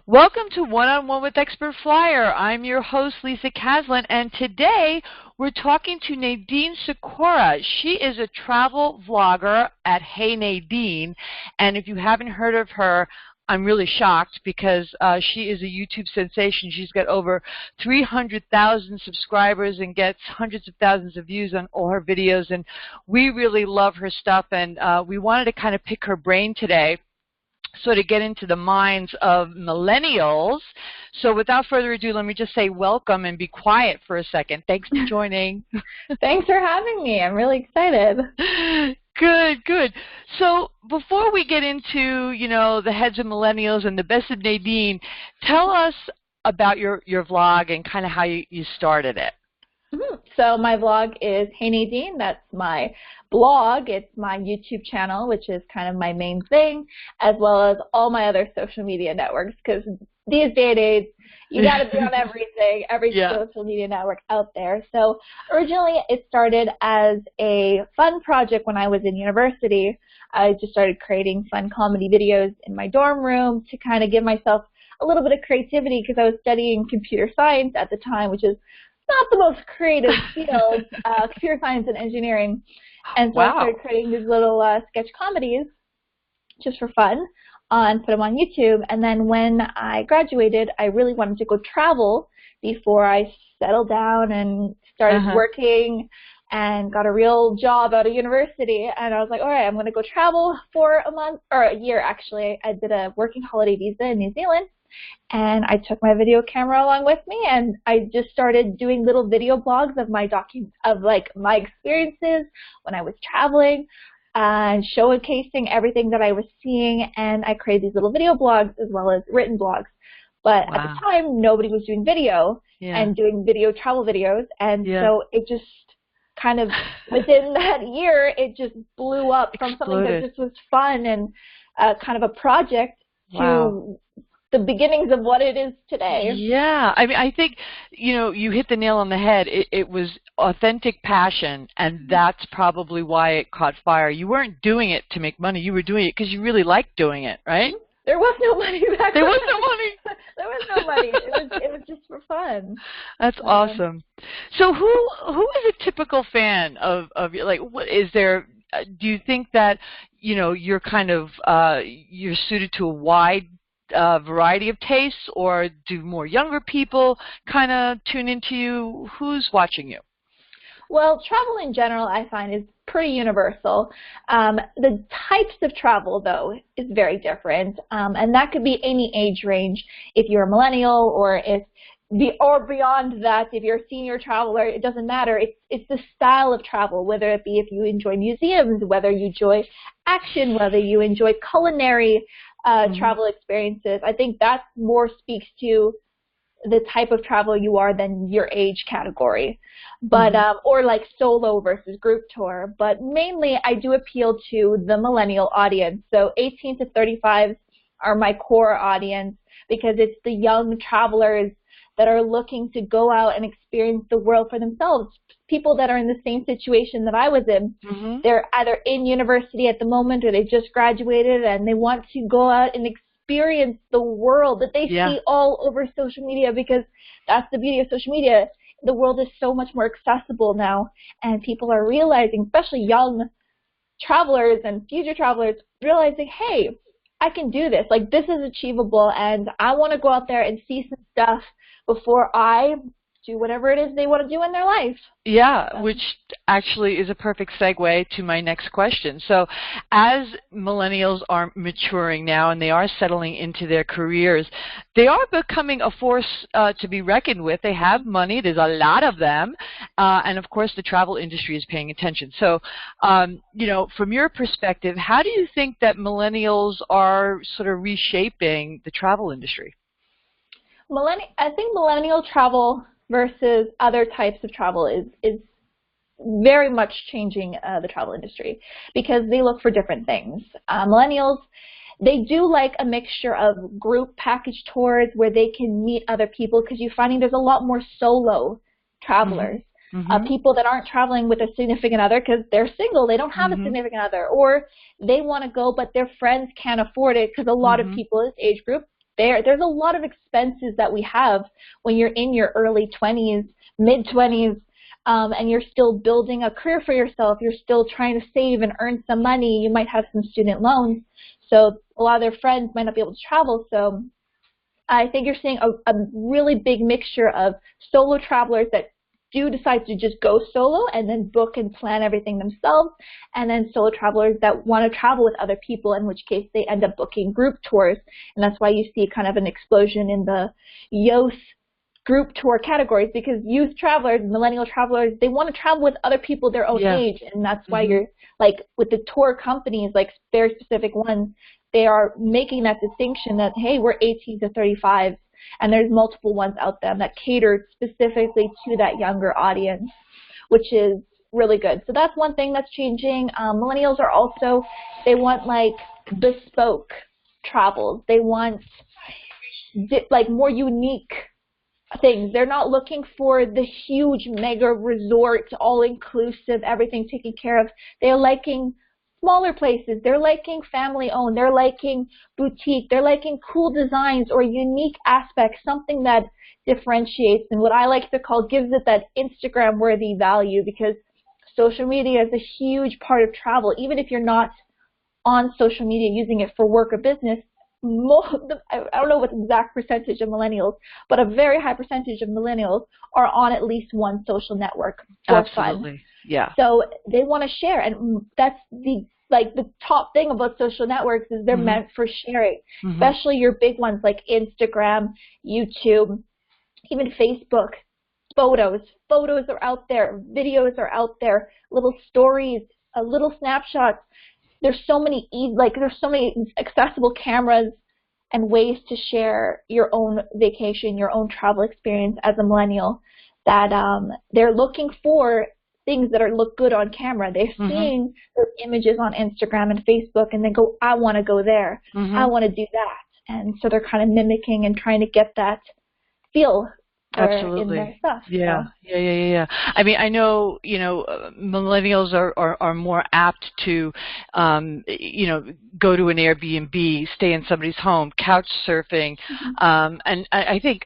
Welcome to One-on-One with Expert Flyer. I'm your host, Lisa Caslin, and today we're talking to Nadine Sikora. She is a travel vlogger at Hey Nadine, and if you haven't heard of her, I'm really shocked because she is a YouTube sensation. She's got over 300,000 subscribers and gets hundreds of thousands of views on all her videos, and we really love her stuff, and we wanted to kind of pick her brain today, so to get into the minds of millennials. So without further ado, let me just say welcome and be quiet for a second. Thanks for joining. Thanks for having me. I'm really excited. Good, good. So before we get into, the heads of millennials and the best of Nadine, tell us about your vlog and kind of how you started it. So my vlog is Hey Nadine. That's my blog. It's my YouTube channel, which is kind of my main thing, as well as all my other social media networks, because these days you got to be on everything, every social media network out there. So originally it started as a fun project when I was in university. I just started creating fun comedy videos in my dorm room to kind of give myself a little bit of creativity, because I was studying computer science at the time, which is not the most creative field, computer science and engineering. And so I started creating these little sketch comedies just for fun and put them on YouTube. And then when I graduated, I really wanted to go travel before I settled down and started working and got a real job out of university. And I was like, all right, I'm going to go travel for a month, or a year actually. I did a working holiday visa in New Zealand. And I took my video camera along with me, and I just started doing little video blogs of my my experiences when I was traveling, and showcasing everything that I was seeing. And I created these little video blogs as well as written blogs. But at the time, nobody was doing video and doing video travel videos, and so it just kind of within that year, it just blew up from something that just was fun and kind of a project to the beginnings of what it is today. Yeah, I mean, I think, you hit the nail on the head. It was authentic passion, and that's probably why it caught fire. You weren't doing it to make money. You were doing it because you really liked doing it, right? There was no money back then. There was no money. There was no money. It was just for fun. That's awesome. So who is a typical fan of what is there? Do you think that you're kind of you're suited to a wide variety of tastes, or do more younger people kind of tune into you? Who's watching you? Well, travel in general, I find, is pretty universal. The types of travel, though, is very different, and that could be any age range. If you're a millennial, or beyond that, if you're a senior traveler, it doesn't matter. It's the style of travel, whether it be if you enjoy museums, whether you enjoy action, whether you enjoy culinary travel experiences. I think that more speaks to the type of travel you are than your age category, but or like solo versus group tour. But mainly, I do appeal to the millennial audience. So 18 to 35 are my core audience, because it's the young travelers that are looking to go out and experience the world for themselves. People that are in the same situation that I was in. They're either in university at the moment, or they just graduated, and they want to go out and experience the world that they see all over social media, because that's the beauty of social media. The world is so much more accessible now, and people are realizing, especially young travelers and future travelers, realizing, hey, I can do this. Like, this is achievable, and I want to go out there and see some stuff before I do whatever it is they want to do in their life. Yeah, which actually is a perfect segue to my next question. So as millennials are maturing now and they are settling into their careers, they are becoming a force to be reckoned with. They have money. There's a lot of them. And, of course, the travel industry is paying attention. So, from your perspective, how do you think that millennials are sort of reshaping the travel industry? I think millennial travel versus other types of travel is very much changing the travel industry, because they look for different things. Millennials, they do like a mixture of group package tours where they can meet other people, because you're finding there's a lot more solo travelers. People that aren't traveling with a significant other because they're single, they don't have a significant other, or they want to go but their friends can't afford it, because a lot of people in this age group there's a lot of expenses that we have when you're in your early 20s, mid-20s, and you're still building a career for yourself. You're still trying to save and earn some money. You might have some student loans. So a lot of their friends might not be able to travel. So I think you're seeing a really big mixture of solo travelers that do decide to just go solo and then book and plan everything themselves, and then solo travelers that want to travel with other people, in which case they end up booking group tours. And that's why you see kind of an explosion in the youth group tour categories, because youth travelers, millennial travelers, they want to travel with other people their own age, and that's why you're like with the tour companies, like very specific ones, they are making that distinction that, hey, we're 18 to 35, and there's multiple ones out there that cater specifically to that younger audience, which is really good. So that's one thing that's changing. Millennials are also, they want like bespoke travels. They want like more unique things. They're not looking for the huge mega resort, all-inclusive, everything taken care of. They're liking smaller places. They're liking family-owned. They're liking boutique. They're liking cool designs or unique aspects, something that differentiates, and what I like to call gives it that Instagram-worthy value, because social media is a huge part of travel. Even if you're not on social media using it for work or business, I don't know what the exact percentage of millennials, but a very high percentage of millennials are on at least one social network for fun. Yeah. So they want to share, and that's the top thing about social networks is they're meant for sharing, especially your big ones like Instagram, YouTube, even Facebook. Photos are out there, videos are out there, little stories, little snapshots. There's so many accessible cameras and ways to share your own vacation, your own travel experience as a millennial, that they're looking for things that look good on camera. They're seeing those images on Instagram and Facebook, and they go, I want to go there. I want to do that. And so they're kind of mimicking and trying to get that feel in their stuff. Yeah. I mean, I know, millennials are more apt to, go to an Airbnb, stay in somebody's home, couch surfing, and I think,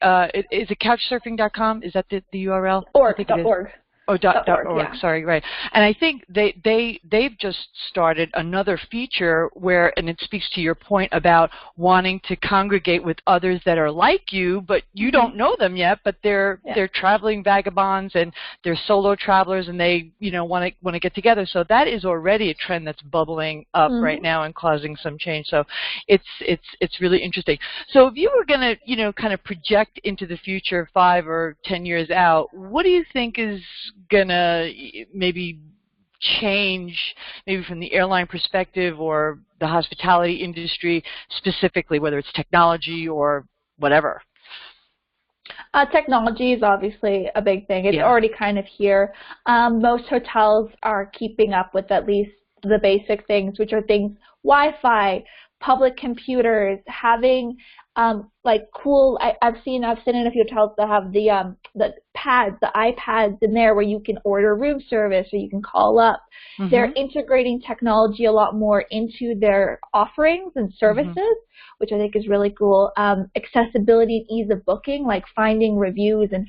is it couchsurfing.com? Is that the URL? Org. Oh, .org, yeah. Sorry, right. And I think they've just started another feature where, and it speaks to your point about wanting to congregate with others that are like you, but you don't know them yet, but they're traveling vagabonds and they're solo travelers, and they want to get together. So that is already a trend that's bubbling up right now and causing some change. So it's really interesting. So if you were going to kind of project into the future 5 or 10 years out, what do you think is gonna maybe change, maybe from the airline perspective or the hospitality industry specifically, whether it's technology or whatever? Technology is obviously a big thing. It's already kind of here. Most hotels are keeping up with at least the basic things, which are things, Wi-Fi, public computers, having cool. I've seen in a few hotels that have the iPads in there where you can order room service or you can call up. They're integrating technology a lot more into their offerings and services, which I think is really cool. Accessibility and ease of booking, like finding reviews and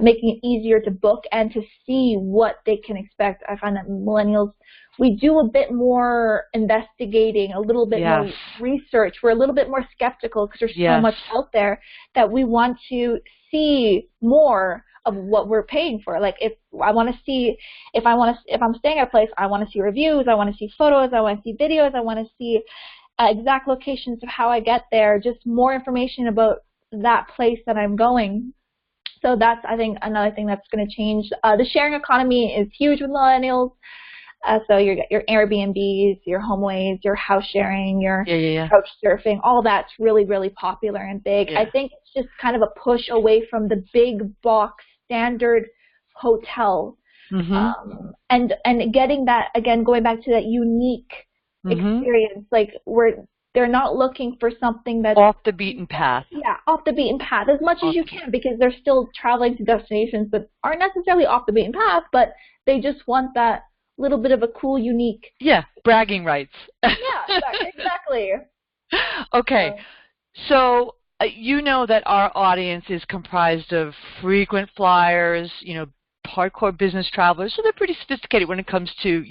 making it easier to book and to see what they can expect. I find that millennials, we do a bit more investigating, a little bit more research. We're a little bit more skeptical because there's so much out there that we want to see more of what we're paying for. Like if I'm staying at a place, I want to see reviews, I want to see photos, I want to see videos, I want to see exact locations of how I get there, just more information about that place that I'm going. So that's, I think, another thing that's going to change. The sharing economy is huge with millennials. So your Airbnbs, your HomeAways, your house sharing, your couch surfing, all that's really, really popular and big. I think it's just kind of a push away from the big box standard hotel, and getting that, again, going back to that unique experience, like they're not looking for something that's off the beaten path. Yeah, off the beaten path as much as you can, because they're still traveling to destinations that aren't necessarily off the beaten path, but they just want that little bit of a cool, unique. Yeah, bragging rights. Yeah, exactly. Okay. So you know that our audience is comprised of frequent flyers, hardcore business travelers, so they're pretty sophisticated when it comes to,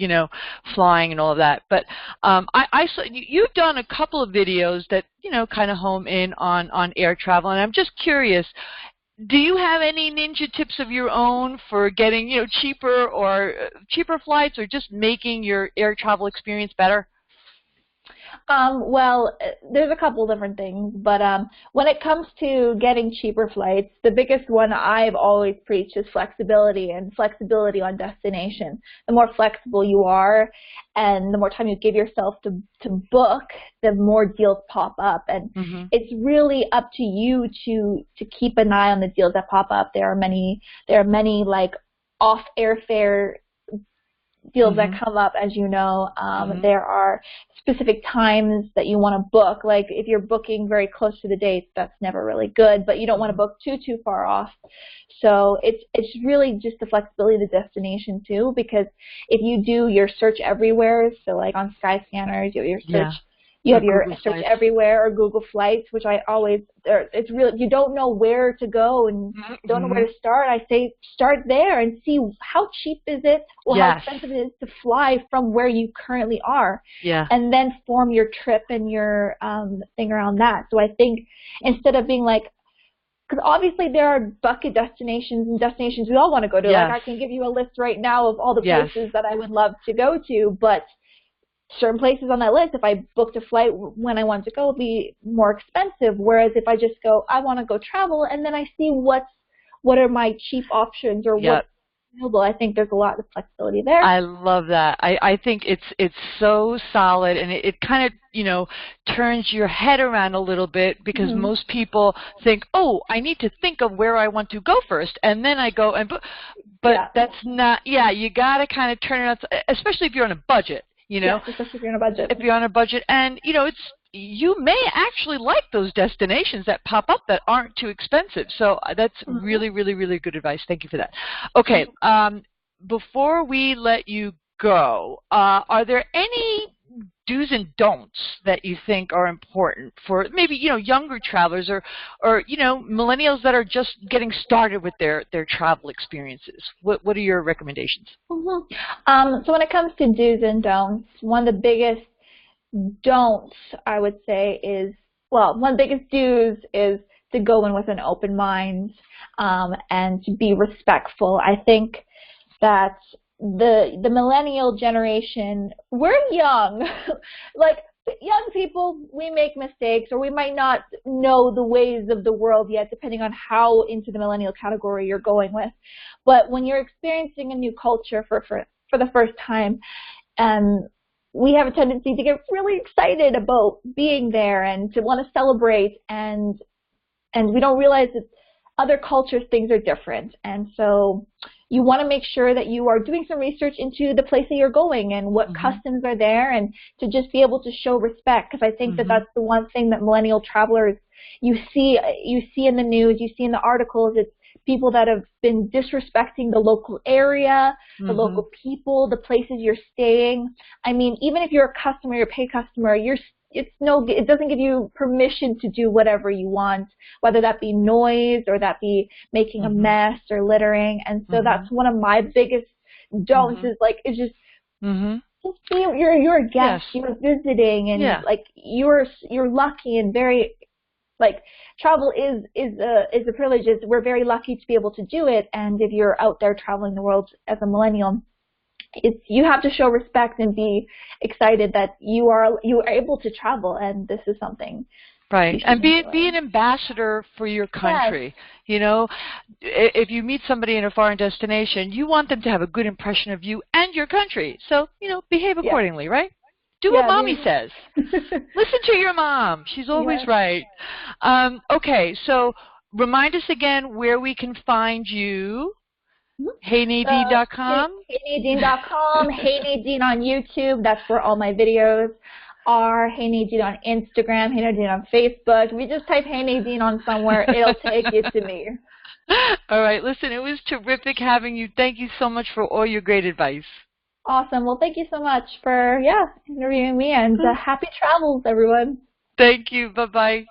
flying and all of that. But I saw you've done a couple of videos that, kind of home in on air travel, and I'm just curious, do you have any ninja tips of your own for getting, cheaper flights or just making your air travel experience better? Well, there's a couple different things, but when it comes to getting cheaper flights, the biggest one I've always preached is flexibility and flexibility on destination. The more flexible you are and the more time you give yourself to book, the more deals pop up. And it's really up to you to keep an eye on the deals that pop up. There are many like off airfare deals that come up, as you know. There are specific times that you want to book. Like if you're booking very close to the dates, that's never really good, but you don't want to book too far off. So it's really just the flexibility of the destination too, because if you do your search everywhere, so like on Skyscanner, you have your search you have your search everywhere or Google Flights, which I always, it's really, you don't know where to go and don't know where to start. I say start there and see how cheap is it or how expensive it is to fly from where you currently are. And then form your trip and your thing around that. So I think instead of being like, because obviously there are bucket destinations and destinations we all want to go to. Like I can give you a list right now of all the places that I would love to go to, but certain places on that list, if I booked a flight when I wanted to go, would be more expensive. Whereas if I just go, I want to go travel, and then I see what are my cheap options or what's available. I think there's a lot of flexibility there. I love that. I think it's so solid, and it kind of turns your head around a little bit, because most people think, oh, I need to think of where I want to go first, and then I go and but that's not. You got to kind of turn it out, especially if you're on a budget. Especially if you're on a budget. If you're on a budget, and you may actually like those destinations that pop up that aren't too expensive. So that's really, really, really good advice. Thank you for that. Okay, before we let you go, are there any do's and don'ts that you think are important for maybe younger travelers or millennials that are just getting started with their travel experiences? What are your recommendations? So when it comes to do's and don'ts, one of the biggest don'ts I would say is, well, one of the biggest do's is to go in with an open mind and to be respectful. I think that the millennial generation, we're young. Like young people, we make mistakes, or we might not know the ways of the world yet, depending on how into the millennial category you're going with. But when you're experiencing a new culture for the first time, we have a tendency to get really excited about being there and to want to celebrate, and we don't realize that other cultures, things are different. And so you want to make sure that you are doing some research into the place that you're going and what customs are there, and to just be able to show respect, because I think that that's the one thing that millennial travelers, you see in the news, you see in the articles, it's people that have been disrespecting the local area, the local people, the places you're staying. I mean, even if you're a customer, you're a paid customer, it doesn't give you permission to do whatever you want, whether that be noise or that be making a mess or littering. And so that's one of my biggest don'ts is like, it's just be, you're a guest, you're visiting, and like you're lucky and very, like, travel is a privilege. We're very lucky to be able to do it. And if you're out there traveling the world as a millennial, you have to show respect and be excited that you are able to travel, and this is something. Right, and be an ambassador for your country. If you meet somebody in a foreign destination, you want them to have a good impression of you and your country. So, behave accordingly, right? Do what mommy says. Listen to your mom. She's always right. Okay, so remind us again where we can find you. HeyNadine.com. HeyNadine.com. Hey Nadine on YouTube. That's where all my videos are. Hey Nadine on Instagram. Hey Nadine on Facebook. If you just type Hey Nadine on somewhere, it'll take you to me. All right. Listen, it was terrific having you. Thank you so much for all your great advice. Awesome. Well, thank you so much for interviewing me, and happy travels, everyone. Thank you. Bye-bye.